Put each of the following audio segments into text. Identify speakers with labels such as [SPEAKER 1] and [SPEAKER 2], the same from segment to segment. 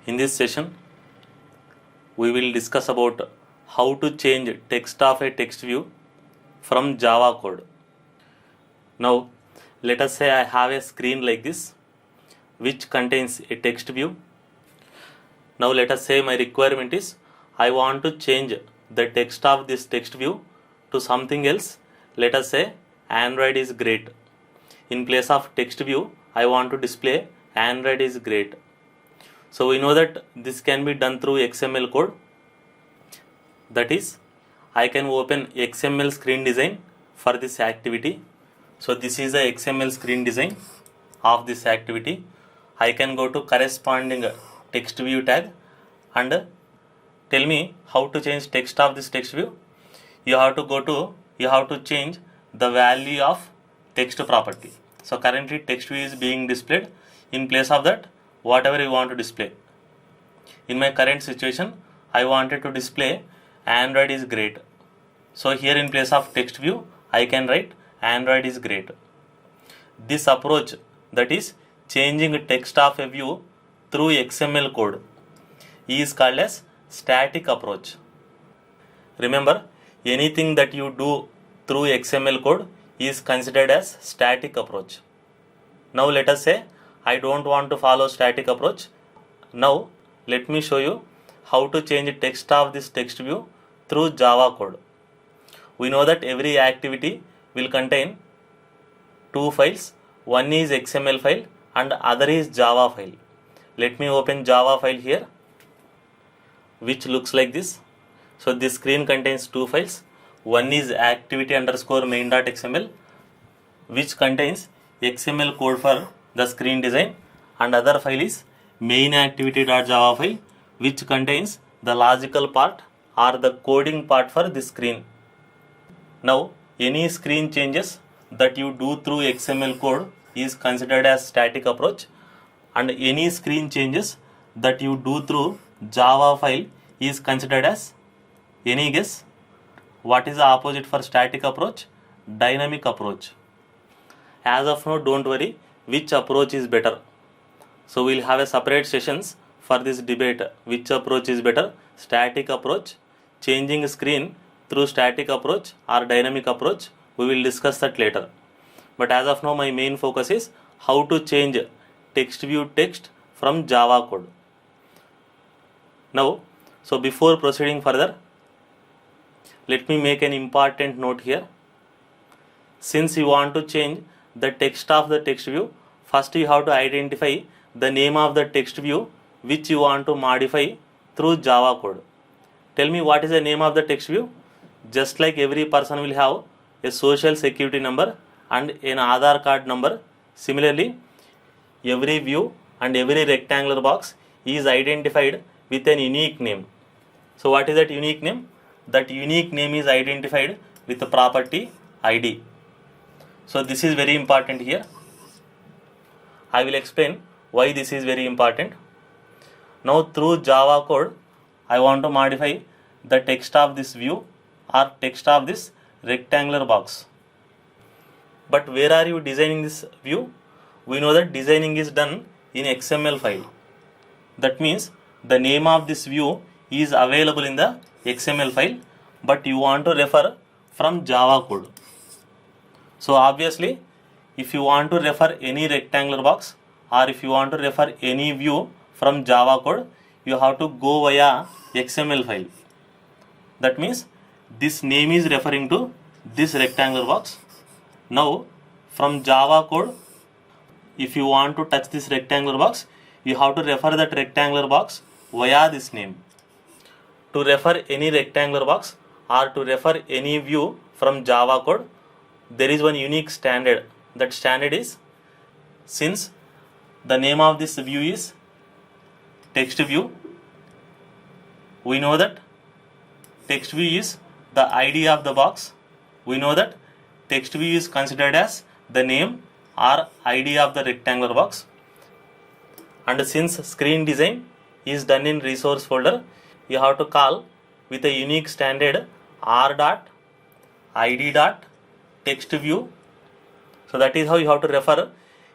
[SPEAKER 1] In this session, we will discuss about how to change text of a text view from Java code. Now, let us say I have a screen like this which contains a text view. Now, let us say my requirement is I want to change the text of this text view to something else. Let us say Android is great. In place of text view, I want to display Android is great. So we know that this can be done through XML code. That is, I can open XML screen design for this activity. So this is the XML screen design of this activity. I can go to corresponding text view tag and tell me how to change text of this text view. You have to change the value of text property. So currently text view is being displayed. In place of that, whatever you want to display. In my current situation, I wanted to display Android is great. So here in place of text view, I can write Android is great. This approach, that is changing text of a view through XML code, is called as static approach. Remember, anything that you do through XML code is considered as static approach. Now let us say I don't want to follow static approach. Now let me show you how to change text of this text view through Java code. We know that every activity will contain two files. One is XML file and other is Java file. Let me open Java file here, which looks like this. So this screen contains two files. One is activity_main.xml, which contains XML code for the screen design, and other file is main_activity.java file, which contains the logical part or the coding part for this screen. Now any screen changes that you do through XML code is considered as static approach, and any screen changes that you do through Java file is considered as, any guess what is the opposite for static approach? Dynamic approach. As of now, don't worry which approach is better. So we'll have a separate sessions for this debate, which approach is better, static approach, changing screen through static approach, or dynamic approach. We will discuss that later. But as of now, my main focus is how to change text view text from Java code. Now, so before proceeding further, let me make an important note here. Since you want to change the text of the text view, first you have to identify the name of the text view which you want to modify through Java code. Tell me what is the name of the text view. Just like every person will have a social security number and an Aadhaar card number, similarly every view and every rectangular box is identified with an unique name. So what is that unique name? That unique name is identified with the property ID. So this is very important here. I will explain why this is very important. Now through Java code, I want to modify the text of this view or text of this rectangular box. But where are you designing this view? We know that designing is done in XML file. That means the name of this view is available in the XML file, but you want to refer from Java code. So obviously, if you want to refer any rectangular box or if you want to refer any view from Java code, you have to go via XML file. That means this name is referring to this rectangular box. Now from Java code, if you want to touch this rectangular box, you have to refer that rectangular box via this name. To refer any rectangular box or to refer any view from Java code, there is one unique standard. That standard is, since the name of this view is text view, we know that text view is the ID of the box. We know that text view is considered as the name or ID of the rectangular box. And since screen design is done in resource folder, you have to call with a unique standard r.id.textView. So that is how you have to refer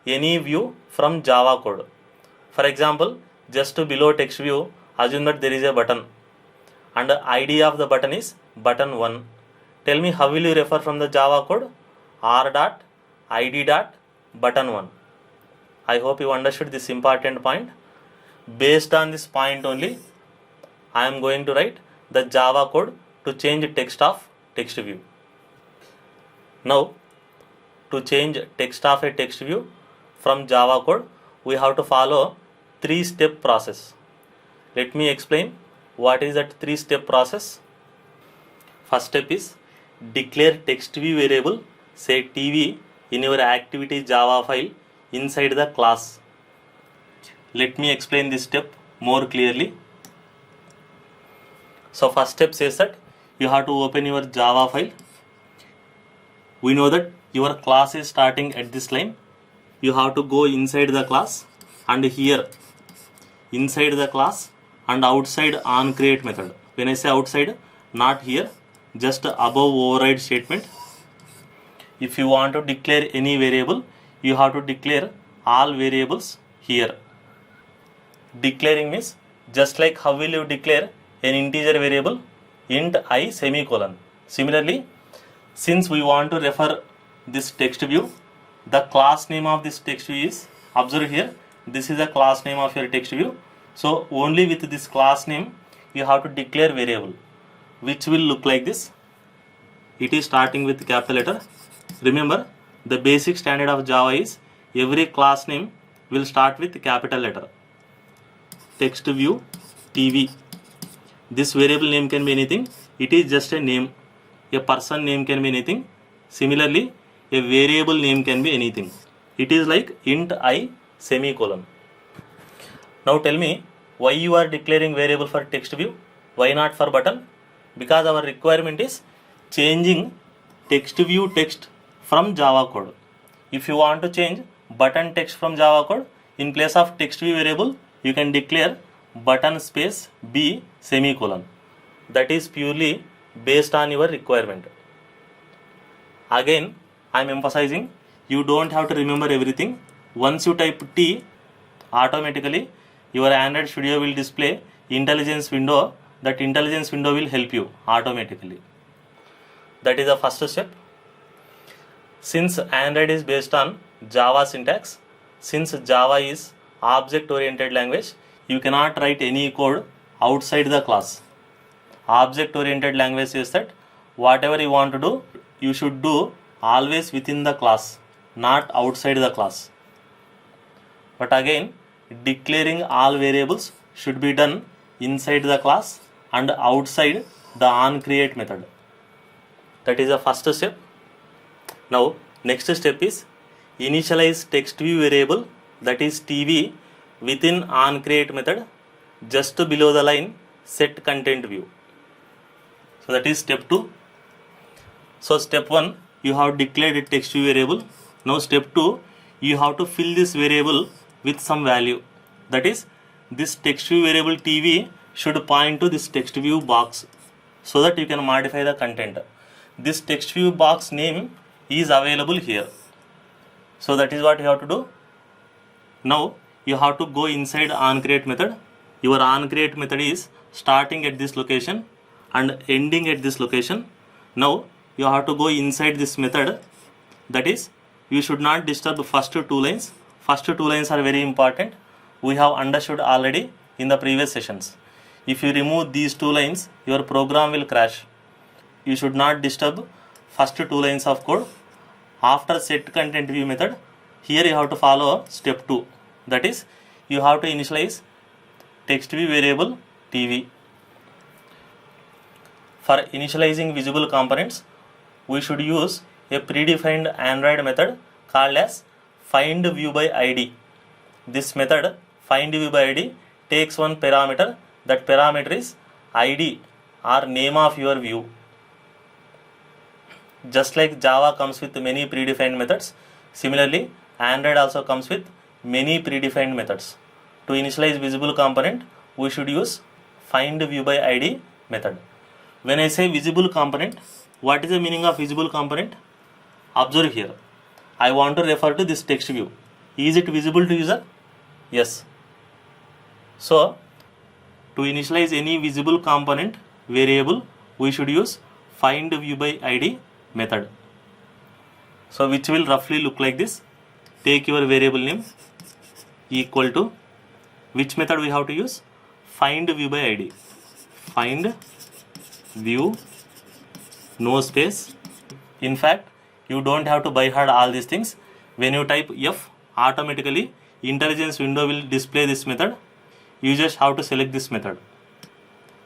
[SPEAKER 1] any view from Java code. For example, just below text view, assume that there is a button and the ID of the button is button 1. Tell me, how will you refer from the Java code? R dot ID dot button 1. I hope you understood this important point. Based on this point only, I am going to write the Java code to change text of text view. Now, to change text of a text view from Java code, we have to follow 3-step process. Let me explain what is that 3-step process. First step is declare text view variable, say TV, in your activity Java file inside the class. Let me explain this step more clearly. So first step says that you have to open your Java file. We know that your class is starting at this line. You have to go inside the class, and here inside the class and outside on create method. When I say outside, not here, just above override statement. If you want to declare any variable, you have to declare all variables here. Declaring means just like how will you declare an integer variable, int I semicolon. Similarly, since we want to refer this text view, the class name of this text view is, observe here, this is the class name of your text view. So only with this class name you have to declare variable, which will look like this. It is starting with capital letter. Remember, the basic standard of Java is every class name will start with capital letter. Text view TV. This variable name can be anything. It is just a name. A person name can be anything. Similarly, a variable name can be anything. It is like int I semicolon. Now tell me, why you are declaring variable for text view? Why not for button? Because our requirement is changing text view text from Java code. If you want to change button text from Java code, in place of text view variable, you can declare button space B semicolon. That is purely based on your requirement. Again, I am emphasizing, you don't have to remember everything. Once you type T, automatically your Android Studio will display intelligence window. That intelligence window will help you automatically. That is the first step. Since Android is based on Java syntax, since Java is object-oriented language, you cannot write any code outside the class. Object-oriented language says that whatever you want to do, you should do always within the class, not outside the class. But again, declaring all variables should be done inside the class and outside the onCreate method. That is the first step. Now, next step is initialize text view variable, that is TV, within onCreate method just below the line set content view. So that is step 2. So step 1, you have declared a text view variable. Now step 2, you have to fill this variable with some value. That is, this text view variable TV should point to this text view box so that you can modify the content. This text view box name is available here. So that is what you have to do. Now you have to go inside onCreate method. Your onCreate method is starting at this location and ending at this location. Now you have to go inside this method. That is, you should not disturb the first 2 lines. First 2 lines are very important. We have understood already in the previous sessions. If you remove these 2 lines, your program will crash. You should not disturb first 2 lines of code. After set content view method, here you have to follow step 2. That is, you have to initialize text view variable TV. For initializing visible components, we should use a predefined Android method called as findViewById. This method, findViewById, takes one parameter. That parameter is ID or name of your view. Just like Java comes with many predefined methods, similarly Android also comes with many predefined methods. To initialize visible component, we should use findViewById method. When I say visible component, what is the meaning of visible component? Observe here. I want to refer to this text view. Is it visible to user? Yes. So to initialize any visible component variable, we should use find view by id method. So which will roughly look like this. Take your variable name equal to, which method we have to use? Find view by id. Find view, no space. In fact, you don't have to by heart all these things. When you type F, automatically intelligence window will display this method. You just have to select this method.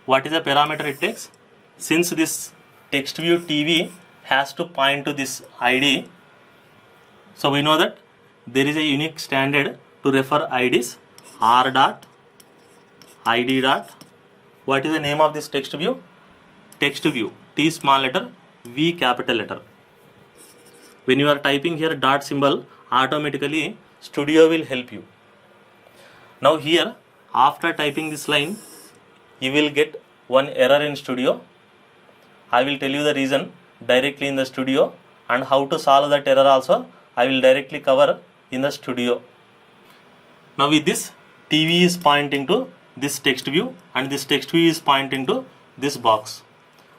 [SPEAKER 1] What is the parameter it takes? Since this text view TV has to point to this ID, so we know that there is a unique standard to refer IDs. R dot ID dot. What is the name of this text view? Text view. T small letter, V capital letter. When you are typing here dot symbol, automatically Studio will help you. Now here, after typing this line, you will get one error in Studio. I will tell you the reason directly in the Studio, and how to solve that error also I will directly cover in the Studio. Now with this, TV is pointing to this text view and this text view is pointing to this box.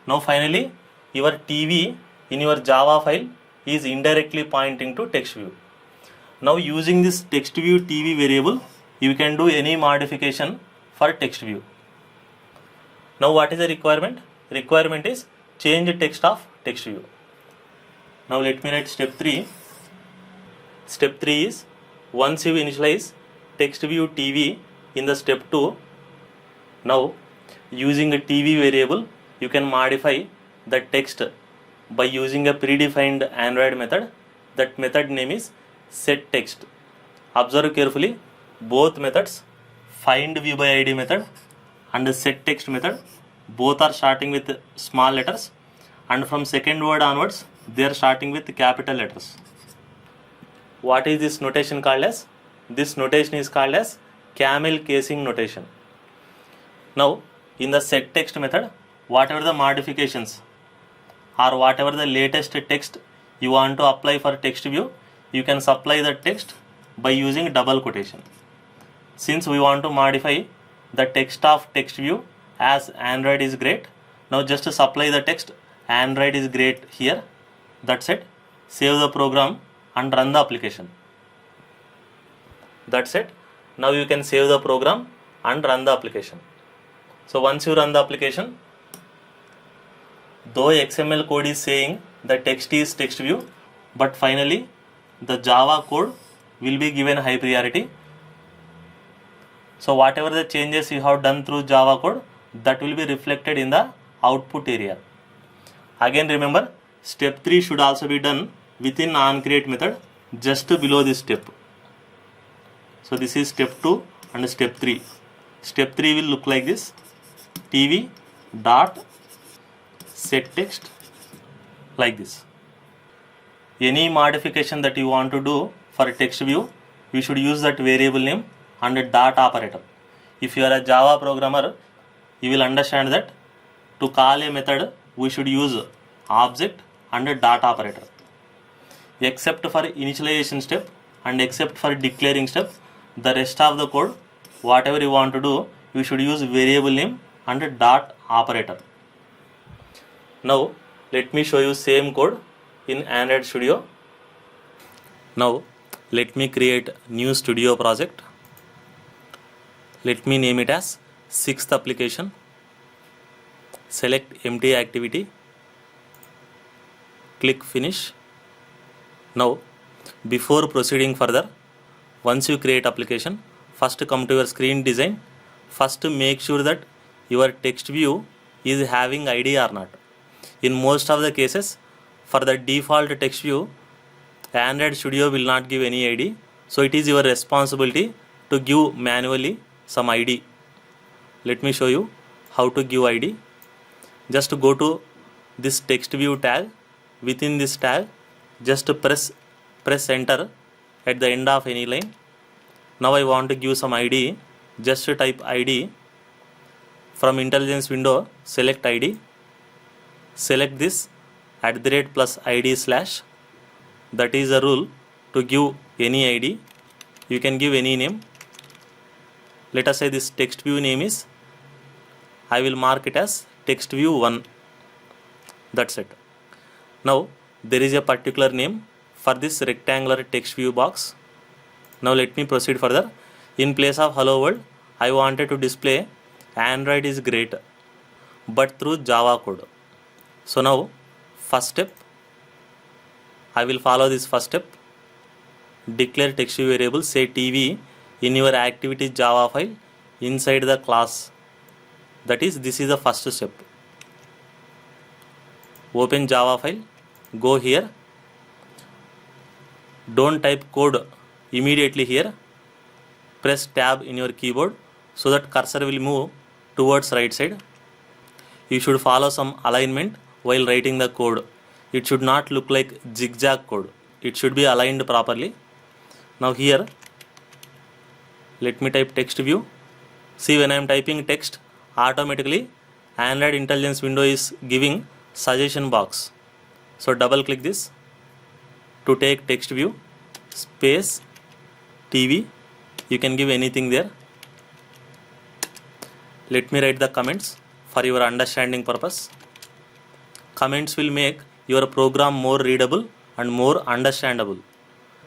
[SPEAKER 1] Now finally, your TV in your Java file is indirectly pointing to text view. Now using this text view TV variable, you can do any modification for text view. Now what is the requirement? Requirement is change text of text view. Now let me write step 3. Step 3 is, once you initialize text view TV in the step 2, now using a TV variable, you can modify the text by using a predefined Android method. That method name is setText. Observe carefully, both methods, find view by id method and setText method, both are starting with small letters, and from second word onwards they are starting with capital letters. What is this notation called as? This notation is called as camel casing notation. Now in the setText method, whatever the modifications or whatever the latest text you want to apply for text view, you can supply the text by using double quotation. Since we want to modify the text of text view as Android is great, now just to supply the text Android is great here. That's it. Save the program and run the application. That's it. Now you can save the program and run the application. So once you run the application, though XML code is saying the text is text view, but finally the Java code will be given high priority. So whatever the changes you have done through Java code, that will be reflected in the output area. Again remember, step 3 should also be done within onCreate method, just below this step. So this is step 2 and step 3. Step 3 will look like this: TV dot setText, like this. Any modification that you want to do for text view, you should use that variable name and a dot operator. If you are a Java programmer, you will understand that to call a method, we should use object and a dot operator. Except for initialization step and except for declaring step, the rest of the code, whatever you want to do, you should use variable name and a dot operator. Now let me show you same code in Android Studio. Now let me create new Studio project. Let me name it as 6th application. Select empty activity. Click finish. Now before proceeding further, once you create application, first come to your screen design. First make sure that your text view is having ID or not. In most of the cases, for the default text view, Android Studio will not give any ID. So it is your responsibility to give manually some ID. Let me show you how to give ID. Just go to this text view tag. Within this tag, just press enter at the end of any line. Now I want to give some ID. Just type ID. From intelligence window, select ID. Select this @+ID/. That is the rule to give any ID. You can give any name. let us say this text view name is, I will mark it as text view 1. That's it. Now there is a particular name for this rectangular text view box. Now let me proceed further. In place of hello world, I wanted to display Android is great, but through Java code. So now first step, I will follow this first step. Declare text view variable, say TV in your activities Java file inside the class. That is, this is the first step. Open Java file, go here. Don't type code immediately here. Press tab in your keyboard so that cursor will move towards right side. You should follow some alignment while writing the code. It should not look like zigzag code. It should be aligned properly. Now here, let me type text view. See, when I am typing text, automatically Android intelligence window is giving suggestion box. So double click this to take text view, space TV. You can give anything there. Let me write the comments for your understanding purpose. Comments will make your program more readable and more understandable.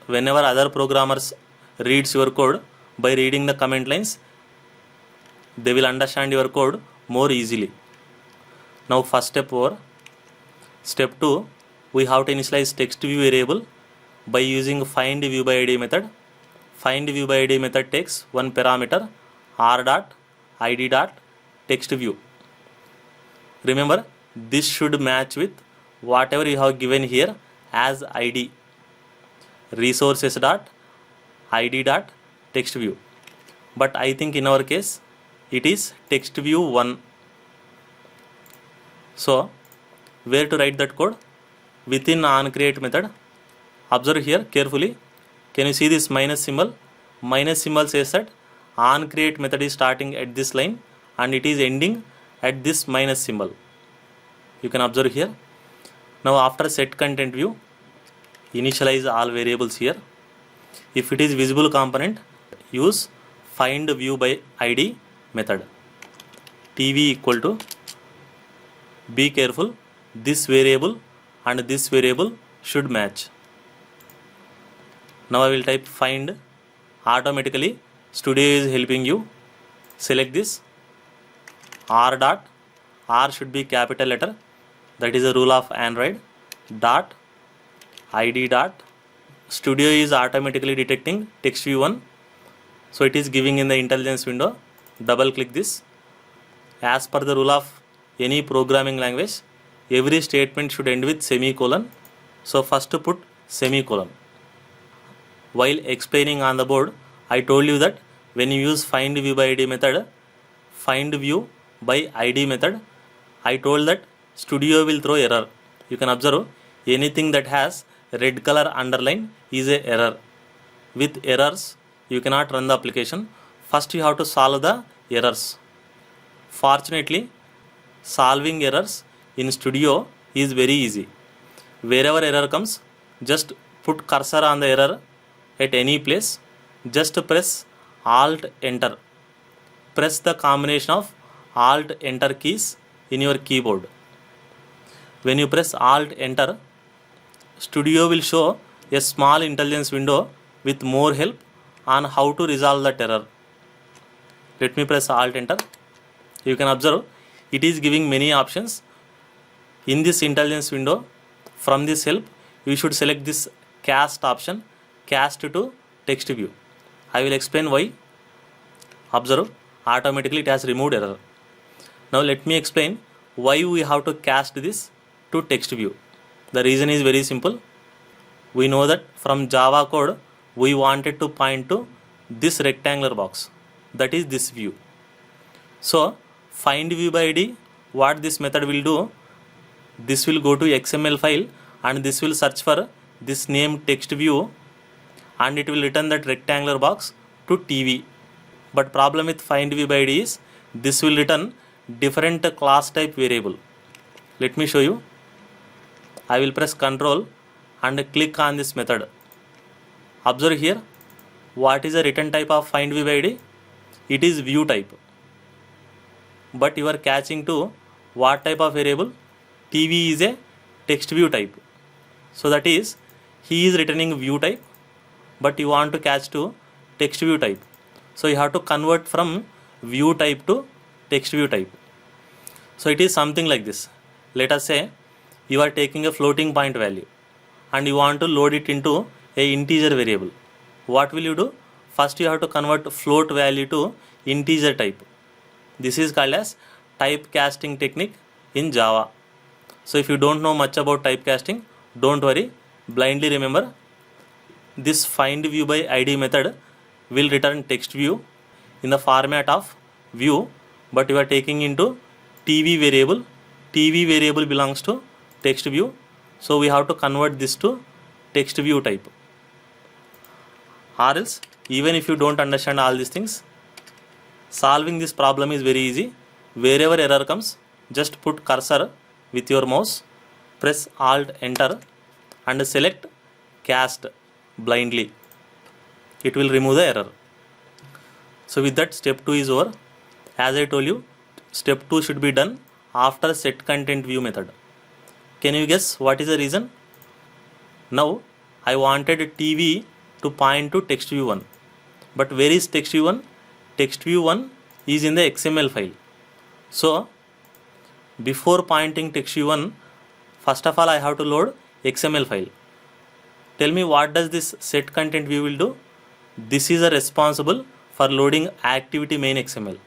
[SPEAKER 1] Whenever other programmers reads your code, by reading the comment lines, they will understand your code more easily. Now first step over. Step 2, we have to initialize text view variable by using find view by id method. Find view by id method takes one parameter r dot id dot text view. Remember, this should match with whatever you have given here as id. Resources dot id dot text view. But I think in our case it is text view 1. So where to write that code? Within onCreate method. Observe here carefully. Can you see this minus symbol? Minus symbol says that onCreate method is starting at this line and it is ending at this minus symbol. You can observe here. Now after set content view, initialize all variables here. If it is visible component, use find view by id method. TV equal to, be careful, this variable and this variable should match. Now I will type find. Automatically Studio is helping you. Select this r dot, r should be capital letter, that is a rule of Android, dot id dot. Studio is automatically detecting text view 1, so it is giving in the intelligence window. Double click this. As per the rule of any programming language, every statement should end with semicolon, so first to put semicolon. While explaining on the board, I told you that when you use find view by id method, find view by id method, I told that Studio will throw error. You can observe anything that has red color underline is a error. With errors, you cannot run the application. First you have to solve the errors. Fortunately, solving errors in Studio is very easy. Wherever error comes, just put cursor on the error at any place. Just press Alt Enter. Press the combination of Alt Enter keys in your keyboard. When you press Alt Enter, Studio will show a small intelligence window with more help on how to resolve that error. Let me press Alt Enter. You can observe it is giving many options. In this intelligence window, from this help, you should select this cast option, cast to text view. I will explain why. Observe, automatically it has removed error. Now let me explain why we have to cast this to text view. The reason is very simple. We know that from Java code, we wanted to point to this rectangular box, that is this view. So find view by id, what this method will do, this will go to XML file and this will search for this name text view and it will return that rectangular box to TV. But problem with find view by id is this will return different class type variable. Let me show you. I will press Ctrl and click on this method. Observe here, what is the return type of find view by id? it is view type, but you are catching to what type of variable? TV is a text view type. So that is, he is returning view type, but you want to catch to text view type. So you have to convert from view type to text view type. So it is something like this. Let us say you are taking a floating point value and you want to load it into a integer variable. What will you do? First you have to convert float value to integer type. This is called as typecasting technique in Java. So if you don't know much about typecasting, don't worry, blindly remember this find view by id method will return text view in the format of view, but you are taking into TV variable. TV variable belongs to text view, so we have to convert this to text view type. Or else, even if you don't understand all these things, solving this problem is very easy. Wherever error comes, just put cursor with your mouse, press Alt Enter and select cast blindly. It will remove the error. So with that, step 2 is over. As I told you, step 2 should be done after set content view method. Can you guess what is the reason? Now I wanted TV to point to text view 1, but where is text view 1? Text view 1 is in the XML file. So before pointing text view 1, first of all I have to load XML file. Tell me, what does this set content view will do? This is responsible for loading activity main XML.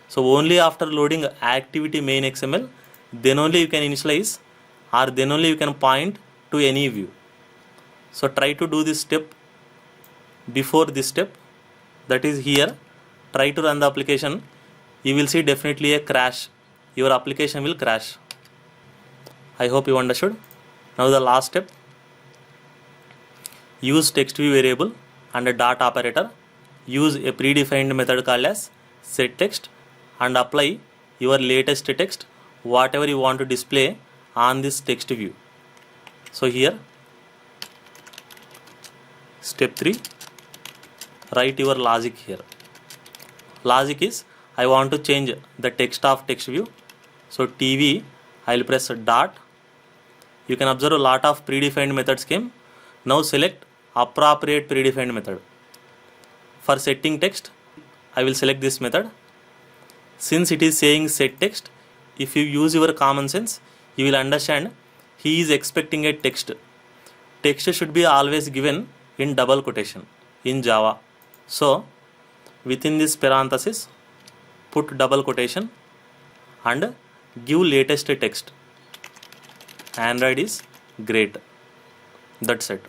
[SPEAKER 1] So only after loading activity main XML, then only you can initialize, or then only you can point to any view. So try to do this step before this step, that is here. Try to run the application. You will see definitely a crash. Your application will crash. I hope you understood. Now the last step. Use text view variable and a dot operator. Use a predefined method called as setText and apply your latest text, whatever you want to display on this text view. So here, step 3, write your logic here. Logic is, I want to change the text of text view. So TV, I will press dot. You can observe a lot of predefined methods came. Now select appropriate predefined method. For setting text, I will select this method. Since it is saying set text, if you use your common sense, you will understand he is expecting a text. Text should be always given in double quotation in Java. So within this parenthesis, put double quotation and give latest text. Android is great. That's it.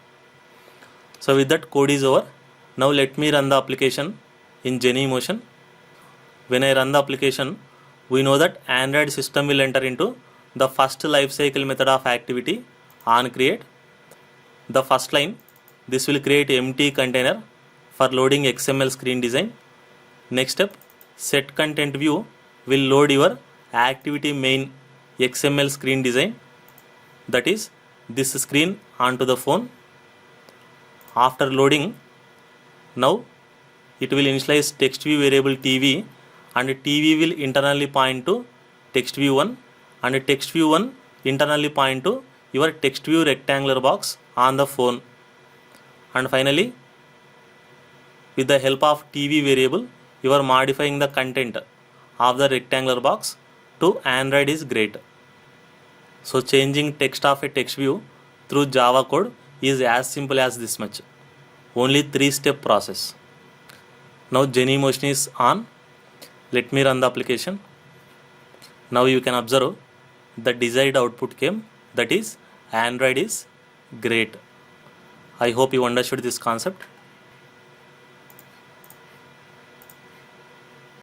[SPEAKER 1] So with that, code is over. Now let me run the application in Genymotion. When I run the application, we know that Android system will enter into the first lifecycle method of activity on create. The first line, this will create empty container for loading XML screen design. Next step, set content view will load your activity main XML screen design, that is this screen onto the phone. After loading, now it will initialize text view variable TV, and TV will internally point to text view 1, and text view 1 internally point to your text view rectangular box on the phone. And finally, with the help of TV variable, you are modifying the content of the rectangular box to Android is great. So changing text of a text view through Java code is as simple as this much. Only 3-step process. Now Genymotion is on. Let me run the application. Now you can observe the desired output came, that is Android is great. I hope you understood this concept.